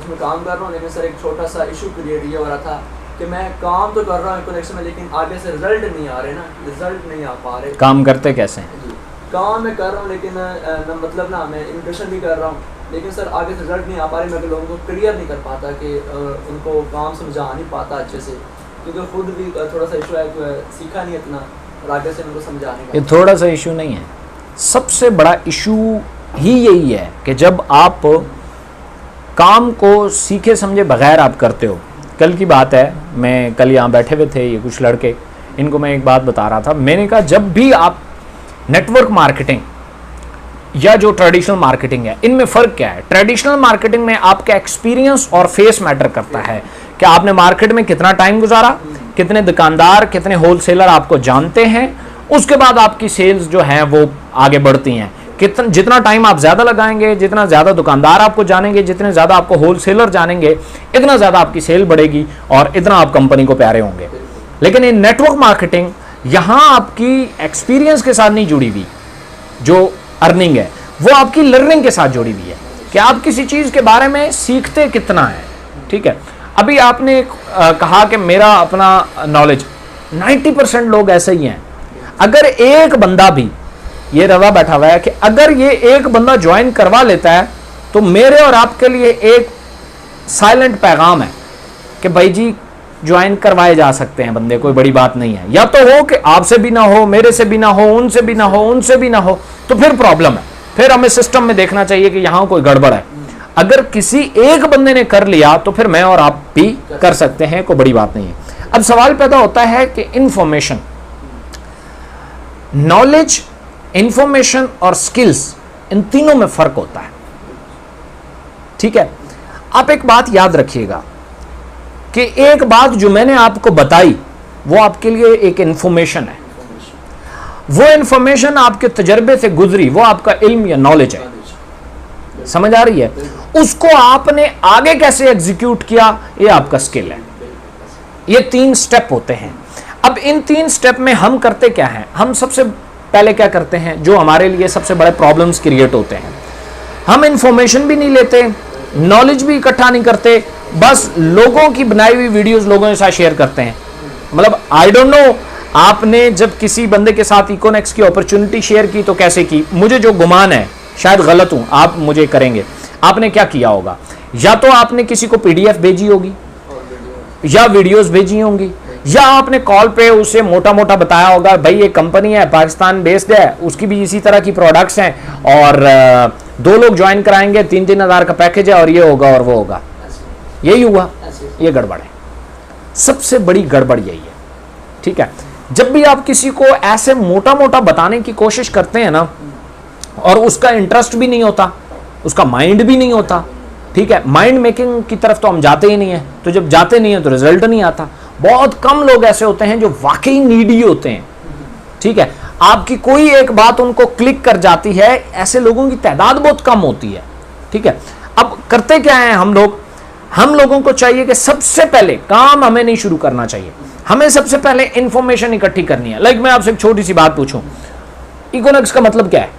कुछ मैं काम कर रहा हूँ, लेकिन सर एक छोटा सा इशू क्रिएट ये हो रहा था कि मैं काम तो कर रहा हूँ कनेक्शन में, लेकिन आगे से रिजल्ट नहीं आ रहे ना, रिजल्ट नहीं आ पा रहे। काम करते कैसे हैं? काम मैं कर रहा हूँ, लेकिन मतलब ना मैं इमिग्रेशन भी कर रहा हूँ, लेकिन सर आगे से रिजल्ट नहीं आ पा रहे। मैं लोगों को क्लियर नहीं कर पाता कि उनको काम समझा नहीं पाता अच्छे से, क्योंकि खुद भी थोड़ा सा इशू है कि सीखा नहीं इतना, और आगे से उनको समझाने का। ये थोड़ा सा इशू नहीं है, सबसे बड़ा इशू ही यही है कि जब आप काम को सीखे समझे बगैर आप करते हो। कल की बात है, मैं कल यहाँ बैठे हुए थे ये कुछ लड़के, इनको मैं एक बात बता रहा था। मैंने कहा जब भी आप नेटवर्क मार्केटिंग या जो ट्रेडिशनल मार्केटिंग है, इनमें फ़र्क क्या है? ट्रेडिशनल मार्केटिंग में आपका एक्सपीरियंस और फेस मैटर करता है कि आपने मार्केट में कितना टाइम गुजारा, कितने दुकानदार, कितने होलसेलर आपको जानते हैं, उसके बाद आपकी सेल्स जो है वो आगे बढ़ती हैं। जितना टाइम आप ज़्यादा लगाएंगे, जितना ज़्यादा दुकानदार आपको जानेंगे, जितने ज़्यादा आपको होलसेलर जानेंगे, इतना ज़्यादा आपकी सेल बढ़ेगी और इतना आप कंपनी को प्यारे होंगे। लेकिन ये नेटवर्क मार्केटिंग यहाँ आपकी एक्सपीरियंस के साथ नहीं जुड़ी हुई, जो अर्निंग है वो आपकी लर्निंग के साथ जुड़ी हुई है कि आप किसी चीज़ के बारे में सीखते कितना है। ठीक है, अभी आपने कहा कि मेरा अपना नॉलेज, 90% लोग ऐसे ही हैं। अगर एक बंदा भी, ये रवा बैठा हुआ है कि अगर ये एक बंदा ज्वाइन करवा लेता है तो मेरे और आपके लिए एक साइलेंट पैगाम है कि भाई जी ज्वाइन करवाए जा सकते हैं बंदे, कोई बड़ी बात नहीं है। या तो हो कि आपसे भी ना हो, मेरे से भी ना हो, उनसे भी ना हो, उनसे भी ना हो, तो फिर प्रॉब्लम है, फिर हमें सिस्टम में देखना चाहिए कि यहाँ कोई गड़बड़ है। अगर किसी एक बंदे ने कर लिया तो फिर मैं और आप भी कर सकते हैं, कोई बड़ी बात नहीं है। अब सवाल पैदा होता है कि इंफॉर्मेशन, नॉलेज, इंफॉर्मेशन और स्किल्स, इन तीनों में फर्क होता है। ठीक है, आप एक बात याद रखिएगा कि एक बात जो मैंने आपको बताई वो आपके लिए एक इंफॉर्मेशन है, वो इंफॉर्मेशन आपके तजर्बे से गुजरी, वो आपका इल्म या नॉलेज है। समझ आ रही है? उसको आपने आगे कैसे एग्जीक्यूट किया, ये आपका स्किल है। ये 3 स्टेप होते हैं। अब इन 3 स्टेप में हम करते क्या हैं? हम सबसे पहले क्या करते हैं, जो हमारे लिए सबसे बड़े प्रॉब्लम्स क्रिएट होते हैं, हम इंफॉर्मेशन भी नहीं लेते, नॉलेज भी इकट्ठा नहीं करते, बस लोगों की बनाई हुई वीडियोस लोगों के साथ शेयर करते हैं। मतलब आई डोंट नो, आपने जब किसी बंदे के साथ इकोनेक्स की अपॉर्चुनिटी शेयर की तो कैसे की, मुझे जो गुमान है, शायद गलत हूं, आप मुझे करेंगे, आपने क्या किया होगा? या तो आपने किसी को पीडीएफ भेजी होगी, या वीडियोस भेजी होंगी, या आपने कॉल पे उसे मोटा मोटा बताया होगा भाई ये कंपनी है, पाकिस्तान बेस्ड है, उसकी भी इसी तरह की प्रोडक्ट्स हैं, और 2 लोग ज्वाइन कराएंगे, 3-3 हज़ार का पैकेज है, और ये होगा और वो होगा। यही हुआ, ये गड़बड़ है, सबसे बड़ी गड़बड़ यही है। ठीक है, जब भी आप किसी को ऐसे मोटा मोटा बताने की कोशिश करते हैं ना, और उसका इंटरेस्ट भी नहीं होता, उसका माइंड भी नहीं होता, ठीक है, माइंड मेकिंग की तरफ तो हम जाते ही नहीं है, तो जब जाते नहीं है तो रिजल्ट नहीं आता। बहुत कम लोग ऐसे होते हैं जो वाकई नीडी होते हैं। ठीक है, आपकी कोई एक बात उनको क्लिक कर जाती है, ऐसे लोगों की तादाद बहुत कम होती है। ठीक है, अब करते क्या है हम लोग, हम लोगों को चाहिए कि सबसे पहले काम हमें नहीं शुरू करना चाहिए, हमें सबसे पहले इंफॉर्मेशन इकट्ठी करनी है। लाइक मैं आपसे एक छोटी सी बात पूछूं, इकोनॉमिक्स का मतलब क्या है?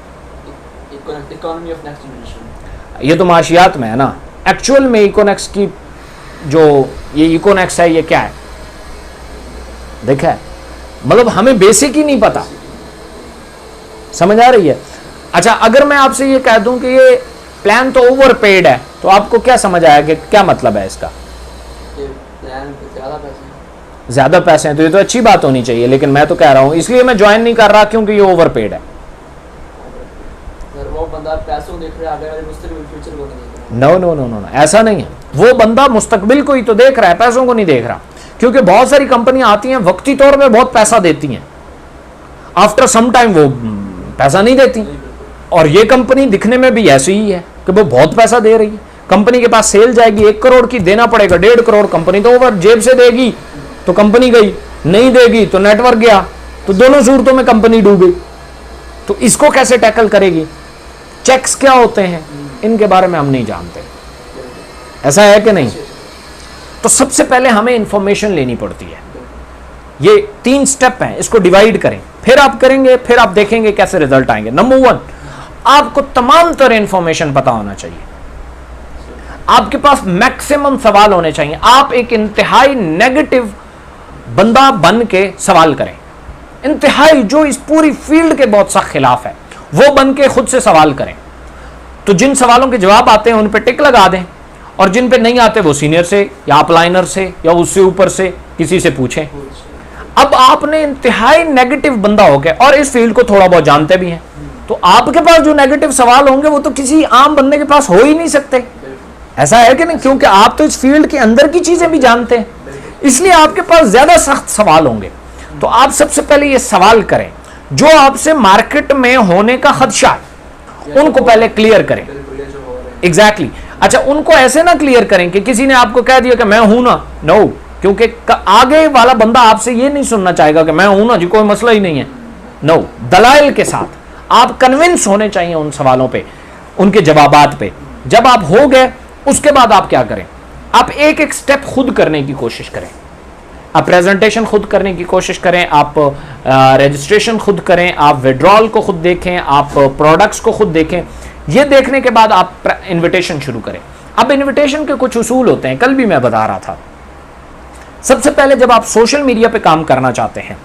Economy of next generation. ये तो माशियात में है ना, एक्चुअल में इकोनॉमिक्स की जो ये इकोनॉमिक्स है ये क्या है? देखा है, मतलब हमें बेसिक ही नहीं पता। समझ आ रही है? अच्छा, अगर मैं आपसे ये कह दूं कि ये प्लान तो ओवरपेड है, तो आपको क्या समझ आया कि क्या मतलब है इसका? प्लान पे ज्यादा पैसे हैं तो ये तो अच्छी बात होनी चाहिए, लेकिन मैं तो कह रहा हूं इसलिए मैं ज्वाइन नहीं कर रहा क्योंकि ये ओवरपेड है। वो बंदा पैसों देख रहा है, आगे वाले मुस्तकबिल फ्यूचर को नहीं देख रहा। नो नो नो नो, ऐसा नहीं है। वो बंदा मुस्तकबिल को ही तो देख रहा है, पैसों को नहीं देख रहा। क्योंकि बहुत सारी कंपनियां आती हैं, वक्ती तौर पे बहुत पैसा देती हैं, आफ्टर सम टाइम वो पैसा नहीं देती। और ये कंपनी दिखने में भी ऐसी ही है कि वो बहुत पैसा दे रही है। कंपनी के पास सेल जाएगी 1 करोड़ की, देना पड़ेगा 1.5 करोड़, कंपनी तो ओवर जेब से देगी तो कंपनी गई, नहीं देगी तो नेटवर्क गया, तो दोनों सूरतों में कंपनी डूब गई। तो इसको कैसे टैकल करेगी? चेक्स क्या होते हैं इनके बारे में हम नहीं जानते, ऐसा है कि नहीं? तो सबसे पहले हमें इंफॉर्मेशन लेनी पड़ती है। ये 3 स्टेप हैं, इसको डिवाइड करें, फिर आप करेंगे, फिर आप देखेंगे कैसे रिजल्ट आएंगे। नंबर 1, आपको तमाम तरह इंफॉर्मेशन पता होना चाहिए। आपके पास मैक्सिमम सवाल होने चाहिए। आप एक इंतहाई नेगेटिव बंदा बन के सवाल करें, इंतहाई जो इस पूरी फील्ड के बहुत सख्त खिलाफ है, वो बन के खुद से सवाल करें। तो जिन सवालों के जवाब आते हैं उन पे टिक लगा दें, और जिन पे नहीं आते वो सीनियर से या अपलाइनर से या उससे ऊपर से किसी से पूछें। अब आपने इंतहाई नेगेटिव बंदा हो गया और इस फील्ड को थोड़ा बहुत जानते भी हैं, तो आपके पास जो नेगेटिव सवाल होंगे वो तो किसी आम बंदे के पास हो ही नहीं सकते। ऐसा है कि नहीं? क्योंकि आप तो इस फील्ड के अंदर की चीजें भी जानते हैं, इसलिए आपके पास ज्यादा सख्त सवाल होंगे। तो आप सबसे पहले ये सवाल करें जो आपसे मार्केट में होने का खदशा है, उनको पहले क्लियर करें। एग्जैक्टली अच्छा, उनको ऐसे ना क्लियर करें कि किसी ने आपको कह दिया कि मैं हूं ना, नो, क्योंकि आगे वाला बंदा आपसे ये नहीं सुनना चाहेगा कि मैं हूं ना जी, कोई मसला ही नहीं है। नो, दलाइल के साथ आप कन्विंस होने चाहिए उन सवालों पे, उनके जवाबात पे। जब आप हो गए उसके बाद आप क्या करें, आप एक एक स्टेप खुद करने की कोशिश करें। आप प्रेजेंटेशन खुद करने की कोशिश करें, आप रजिस्ट्रेशन खुद करें, आप विड्रॉल को खुद देखें, आप प्रोडक्ट्स को खुद देखें। ये देखने के बाद आप इनविटेशन शुरू करें। अब इनविटेशन के कुछ उसूल होते हैं, कल भी मैं बता रहा था। सबसे पहले जब आप सोशल मीडिया पे काम करना चाहते हैं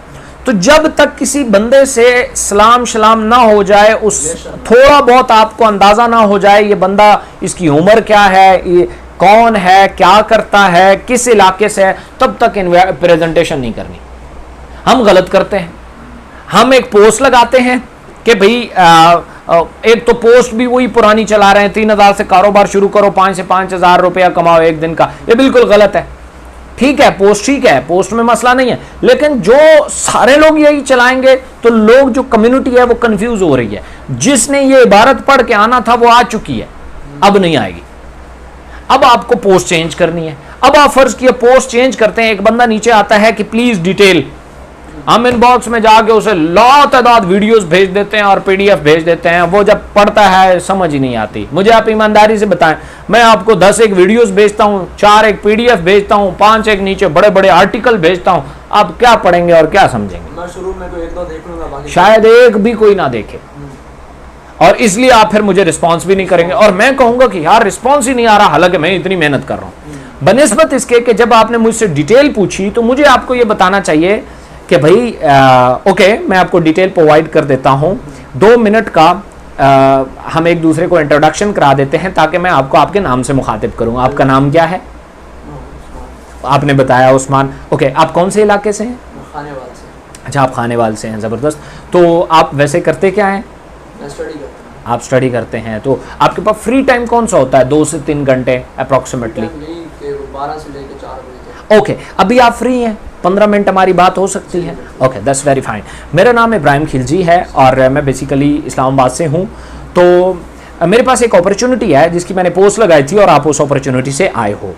तो जब तक किसी बंदे से सलाम शलाम ना हो जाए, उस थोड़ा बहुत आपको अंदाजा ना हो जाए ये बंदा, इसकी उम्र क्या है, ये कौन है, क्या करता है, किस इलाके से है, तब तक प्रेजेंटेशन नहीं करनी। हम गलत करते हैं, हम एक पोस्ट लगाते हैं कि भाई एक तो पोस्ट भी वही पुरानी चला रहे हैं, 3,000 से कारोबार शुरू करो, 5 से 5,000 रुपया कमाओ एक दिन का। ये बिल्कुल गलत है। ठीक है, पोस्ट ठीक है, पोस्ट में मसला नहीं है, लेकिन जो सारे लोग यही चलाएंगे तो लोग, जो कम्युनिटी है वो कंफ्यूज हो रही है। जिसने ये इबारत पढ़ के आना था वो आ चुकी है, अब नहीं आएगी। अब आपको पोस्ट चेंज करनी है। अब आप फर्ज किया पोस्ट चेंज करते हैं, एक बंदा नीचे आता है कि प्लीज डिटेल, हम इनबॉक्स में जाके उसे लातादाद वीडियोस भेज देते हैं और पीडीएफ भेज देते हैं। वो जब पढ़ता है समझ ही नहीं आती। मुझे आप ईमानदारी से बताएं, मैं आपको 10 एक वीडियोस भेजता हूं, 4 एक पीडीएफ भेजता हूं, 5 एक नीचे बड़े बड़े आर्टिकल भेजता हूं, आप क्या पढ़ेंगे और क्या समझेंगे? मैं शुरू में तो एक दो देख लूंगा, बाकी शायद एक भी कोई ना देखे, और इसलिए आप फिर मुझे रिस्पॉन्स भी नहीं करेंगे और मैं कहूंगा कि यार रिस्पॉन्स ही नहीं आ रहा, हालांकि मैं इतनी मेहनत कर रहा हूं। बनिस्बत इसके कि जब आपने मुझसे डिटेल पूछी तो मुझे आपको यह बताना चाहिए कि भाई ओके, मैं आपको डिटेल प्रोवाइड कर देता हूं। 2 मिनट का हम एक दूसरे को इंट्रोडक्शन करा देते हैं ताकि मैं आपको आपके नाम से मुखातिब करूं। आपका नाम क्या है? आपने बताया उस्मान। ओके, आप कौन से इलाके से हैं? खानेवाल से। अच्छा, आप खानेवाल से हैं, ज़बरदस्त। तो आप वैसे करते क्या हैं? मैं स्टडी करता हूं। आप स्टडी करते हैं, तो आपके पास फ्री टाइम कौन सा होता है? 2 से 3 घंटे अप्रॉक्सीमेटली? 12 से लेकर 4 बजे तक। ओके, अभी आप फ्री हैं, 15 मिनट हमारी बात हो सकती है। Okay, that's very fine. मेरा नाम इब्राहिम खिलजी है और मैं बेसिकली इस्लामाबाद से हूँ। तो मेरे पास एक अपॉर्चुनिटी है जिसकी मैंने पोस्ट लगाई थी और आप उस अपॉर्चुनिटी से आए हो।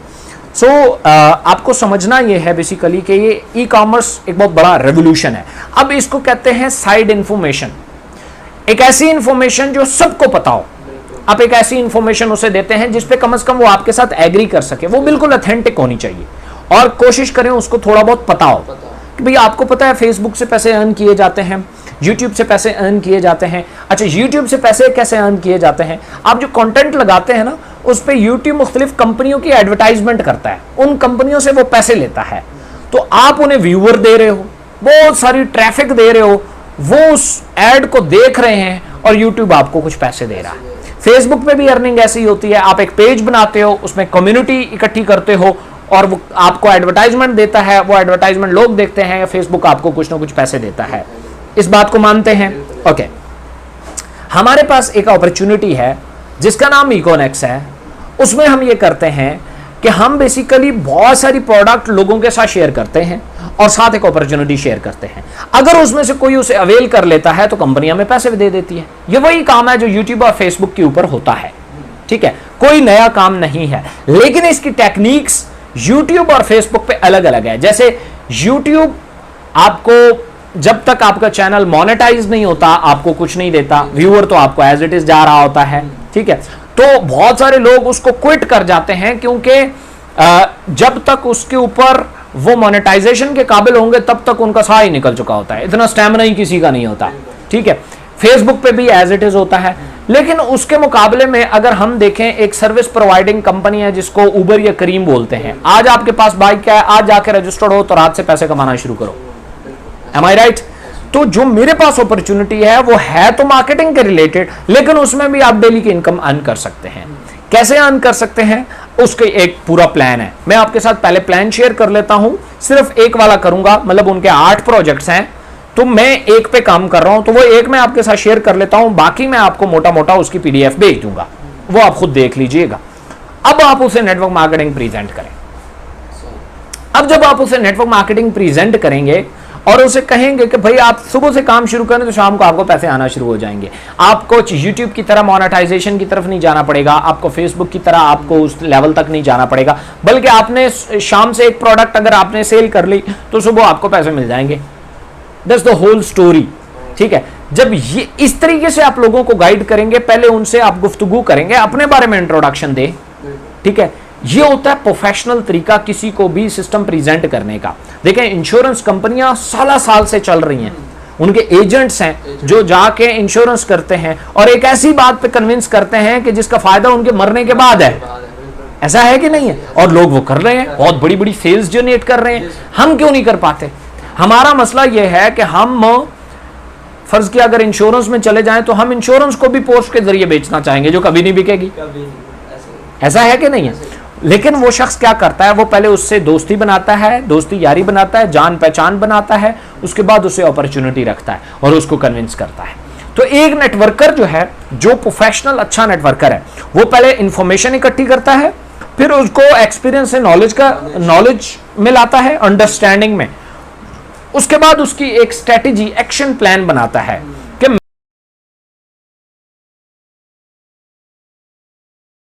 सो आपको समझना ये है बेसिकली कि ये ई कॉमर्स एक बहुत बड़ा रेवोल्यूशन है। अब इसको कहते हैं साइड इन्फॉर्मेशन, एक ऐसी इंफॉर्मेशन जो सबको पता हो। आप एक ऐसी इंफॉर्मेशन उसे देते हैं जिसपे कम से कम वो आपके साथ एग्री कर सके, वो बिल्कुल ऑथेंटिक होनी चाहिए और कोशिश करें उसको थोड़ा बहुत पता हो कि भाई आपको पता है फेसबुक से पैसे अर्न किए जाते हैं, यूट्यूब से पैसे अर्न किए जाते हैं। अच्छा, यूट्यूब से पैसे कैसे अर्न किए जाते हैं? आप जो कंटेंट लगाते हैं ना, उस पर यूट्यूब मुख्तलिफ कंपनियों की एडवर्टाइजमेंट करता है, उन कंपनियों से वो पैसे लेता है। तो आप उन्हें व्यूअर दे रहे हो, बहुत सारी ट्रैफिक दे रहे हो, वो उस एड को देख रहे हैं और यूट्यूब आपको कुछ पैसे दे रहा है। फेसबुक पे भी अर्निंग ऐसी होती है, आप एक पेज बनाते हो, उसमें कम्युनिटी इकट्ठी करते हो और वो आपको एडवर्टाइजमेंट देता है, वो एडवर्टाइजमेंट लोग देखते हैं, फेसबुक आपको कुछ ना कुछ पैसे देता है। इस बात को मानते हैं? ओके, हमारे पास एक अपॉर्चुनिटी है जिसका नाम इकोनेक्स है। उसमें हम ये करते हैं कि हम बेसिकली बहुत सारी प्रोडक्ट लोगों के साथ शेयर करते हैं और साथ एक अपॉर्चुनिटी शेयर करते हैं। अगर उसमें से कोई उसे अवेल कर लेता है तो कंपनी हमें पैसे दे देती है। ये वही काम है जो यूट्यूब और फेसबुक के ऊपर होता है। ठीक है, कोई नया काम नहीं है, लेकिन इसकी टेक्निक्स यूट्यूब और फेसबुक पे अलग अलग है। जैसे यूट्यूब आपको जब तक आपका चैनल मोनेटाइज नहीं होता आपको कुछ नहीं देता, व्यूअर तो आपको एज इट इज जा रहा होता है। ठीक है, तो बहुत सारे लोग उसको क्विट कर जाते हैं क्योंकि जब तक उसके ऊपर वो मोनेटाइजेशन के काबिल होंगे तब तक उनका साह ही निकल चुका होता है, इतना स्टैमिना ही किसी का नहीं होता। ठीक है, फेसबुक पे भी एज इट इज होता है, लेकिन उसके मुकाबले में अगर हम देखें, एक सर्विस प्रोवाइडिंग कंपनी है जिसको उबर या करीम बोलते हैं, आज आपके पास बाइक है, आज जाके रजिस्टर्ड हो तो रात से पैसे कमाना शुरू करो। एम आई राइट? तो जो मेरे पास अपॉर्चुनिटी है वो है तो मार्केटिंग के रिलेटेड, लेकिन उसमें भी आप डेली की इनकम अर्न कर सकते हैं। कैसे अर्न कर सकते हैं, उसके एक पूरा प्लान है। मैं आपके साथ पहले प्लान शेयर कर लेता हूं, सिर्फ एक वाला करूंगा, मतलब उनके 8 प्रोजेक्ट्स हैं, तो मैं एक पे काम कर रहा हूं, तो वो एक मैं आपके साथ शेयर कर लेता हूं, बाकी मैं आपको मोटा मोटा उसकी पीडीएफ भेज दूंगा, वो आप खुद देख लीजिएगा। अब आप उसे नेटवर्क मार्केटिंग प्रेजेंट करें। अब जब आप उसे नेटवर्क मार्केटिंग प्रेजेंट करेंगे और उसे कहेंगे कि भाई आप सुबह से काम शुरू करें तो शाम को आपको पैसे आना शुरू हो जाएंगे, आपको यूट्यूब की तरह मोनेटाइजेशन की तरफ नहीं जाना पड़ेगा, आपको फेसबुक की तरह आपको उस लेवल तक नहीं जाना पड़ेगा, बल्कि आपने शाम से एक प्रोडक्ट अगर आपने सेल कर ली तो सुबह आपको पैसे मिल जाएंगे। That's the whole story. ठीक है, जब ये इस तरीके से आप लोगों को गाइड करेंगे, पहले उनसे आप गुफ्तगू करेंगे, अपने बारे में इंट्रोडक्शन दे। ठीक है, ये होता है प्रोफेशनल तरीका किसी को भी सिस्टम प्रेजेंट करने का। देखें, इंश्योरेंस कंपनियां साल से चल रही हैं, उनके एजेंट्स हैं जो जाके इंश्योरेंस करते हैं और एक ऐसी बात पे कन्विंस करते हैं कि जिसका फायदा उनके मरने के बाद है। ऐसा है कि नहीं है? और लोग वो कर रहे हैं, बहुत बड़ी बड़ी सेल्स जनरेट कर रहे हैं। हम क्यों नहीं कर पाते? हमारा मसला यह है कि हम फर्ज किया अगर इंश्योरेंस में चले जाएं तो हम इंश्योरेंस को भी पोस्ट के जरिए बेचना चाहेंगे जो कभी नहीं बिकेगी। ऐसा है कि नहीं है? लेकिन वो शख्स क्या करता है, वो पहले उससे दोस्ती बनाता है, दोस्ती यारी बनाता है, जान पहचान बनाता है, उसके बाद उसे अपॉर्चुनिटी रखता है और उसको कन्विंस करता है। तो एक नेटवर्कर जो है, जो प्रोफेशनल अच्छा नेटवर्कर है, वो पहले इंफॉर्मेशन इकट्ठी करता है, फिर उसको एक्सपीरियंस से नॉलेज में लाता है, अंडरस्टैंडिंग में, उसके बाद उसकी एक स्ट्रेटेजी एक्शन प्लान बनाता है